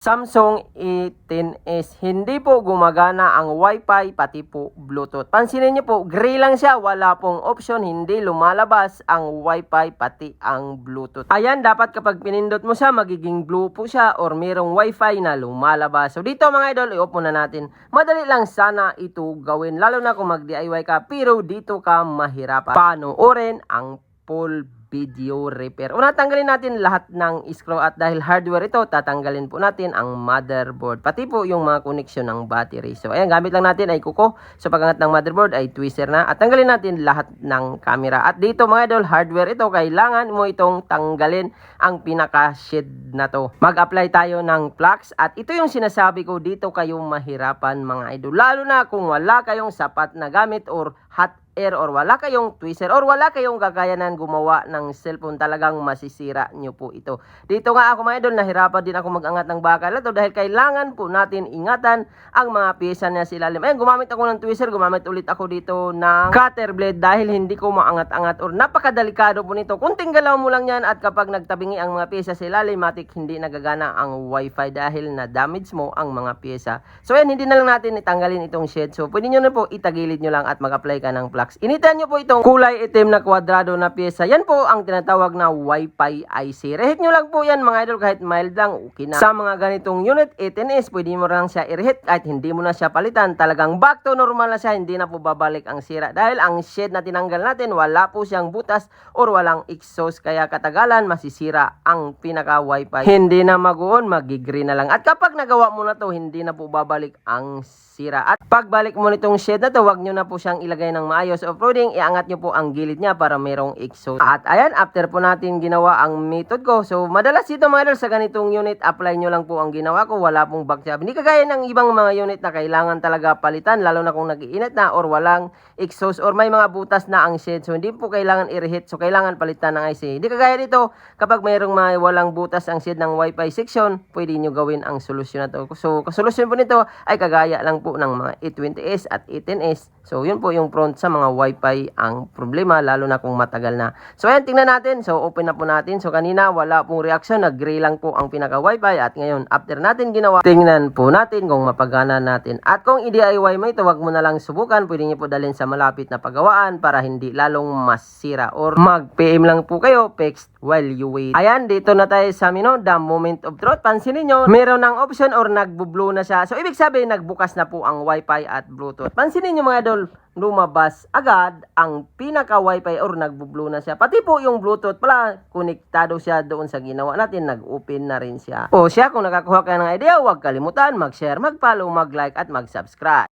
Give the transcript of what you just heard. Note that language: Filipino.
Samsung A10s, hindi po gumagana ang Wi-Fi pati po Bluetooth. Pansinin niyo po, gray lang siya, wala pong option, hindi lumalabas ang Wi-Fi pati ang Bluetooth. Ayan, dapat kapag pinindot mo siya, magiging blue po siya or merong Wi-Fi na lumalabas. So dito mga idol, i-off muna natin. Madali lang sana ito gawin, lalo na kung mag-DIY ka, pero dito ka mahirapan. Panoorin ang full video repair. Una, tanggalin natin lahat ng screw at dahil hardware ito, tatanggalin po natin ang motherboard. Pati po yung mga connection ng battery. So, ayan, gamit lang natin ay kuko. So, pag-angat ng motherboard ay twister na. At tanggalin natin lahat ng camera. At dito mga idol, hardware ito, kailangan mo itong tanggalin ang pinaka-shade na to. Mag-apply tayo ng flux. At ito yung sinasabi ko, dito kayo mahirapan mga idol. Lalo na kung wala kayong sapat na gamit or hot air or wala kayong twister or wala kayong kakayanan gumawa ng cellphone, talagang masisira nyo po ito. Dito nga ako mga idol, nahirapan din ako mag-angat ng bakal na to dahil kailangan po natin ingatan ang mga pyesa niya sa ilalim. Ayan, gumamit ako ng twister, gumamit ulit ako dito ng cutter blade dahil hindi ko maangat-angat or napakadelikado po nito. Kunting galaw mo lang yan at kapag nagtabingi ang mga pyesa sa ilalim, matik hindi nagagana ang Wi-Fi dahil na-damage mo ang mga pyesa. So ayan, hindi na lang natin itanggalin itong shade. So pwede nyo na po itagilid nyo lang at mag-apply ka ng flux. Initan nyo po itong kulay itim na kwadrado na pyesa. Yan po ang tinatawag na Wi-Fi IC. Reheat nyo lang po yan mga idol, kahit mild lang, okay na. Sa mga ganitong unit, A10s, pwede mo lang siya i-reheat kahit hindi mo na siya palitan. Talagang back to normal na siya, hindi na po babalik ang sira. Dahil ang shade na tinanggal natin, wala po siyang butas or walang exhaust. Kaya katagalan, masisira ang pinaka Wi-Fi. Hindi na mag-on, mag-green na lang. At kapag nagawa mo na to, hindi na po babalik ang sira. At pagbalik mo nitong shade na to, wag nyo na po siyang ilagay ng maayos off-roading, iangat nyo po ang gilid niya para merong exhaust. At ayan, after po natin ginawa ang method ko, so madalas dito mga idol sa ganitong unit, apply nyo lang po ang ginawa ko, wala pong back job. Hindi kagaya ng ibang mga unit na kailangan talaga palitan, lalo na kung nag-iinit na or walang exhaust or may mga butas na ang shade, so hindi po kailangan i-reheat, so kailangan palitan ng IC. Hindi kagaya dito, kapag mayroong may walang butas ang shade ng Wi-Fi section, pwede nyo gawin ang solusyon na to. So kasolusyon po nito ay kagaya lang po ng mga A20s at A10s. So yun po yung front sa mga Wi-Fi ang problema, lalo na kung matagal na. So ayan, tingnan natin. So open na po natin. So kanina wala pong reaction, nag-gray lang po ang pinaka Wi-Fi. At ngayon, after natin ginawa, tingnan po natin kung mapagana natin. At kung i-DIY mo ito, wag mo na lang subukan. Pwede niyo po dalhin sa malapit na paggawaan para hindi lalong masira. Or mag-PM lang po kayo, text while you wait. Ayan, dito na tayo sa the moment of truth. Pansinin nyo, meron ng option or nagbo-blue na siya. So ibig sabihin, nagbukas na po ang Wi-Fi at Bluetooth. Pansinin nyo mga idol, lumabas agad ang pinaka Wi-Fi or nagbo-blue na siya. Pati po yung Bluetooth pala, konektado siya doon sa ginawa natin, nag-open na rin siya. O siya, kung nakakuha ka ng idea, huwag kalimutan mag-share, mag-follow, mag-like at mag-subscribe.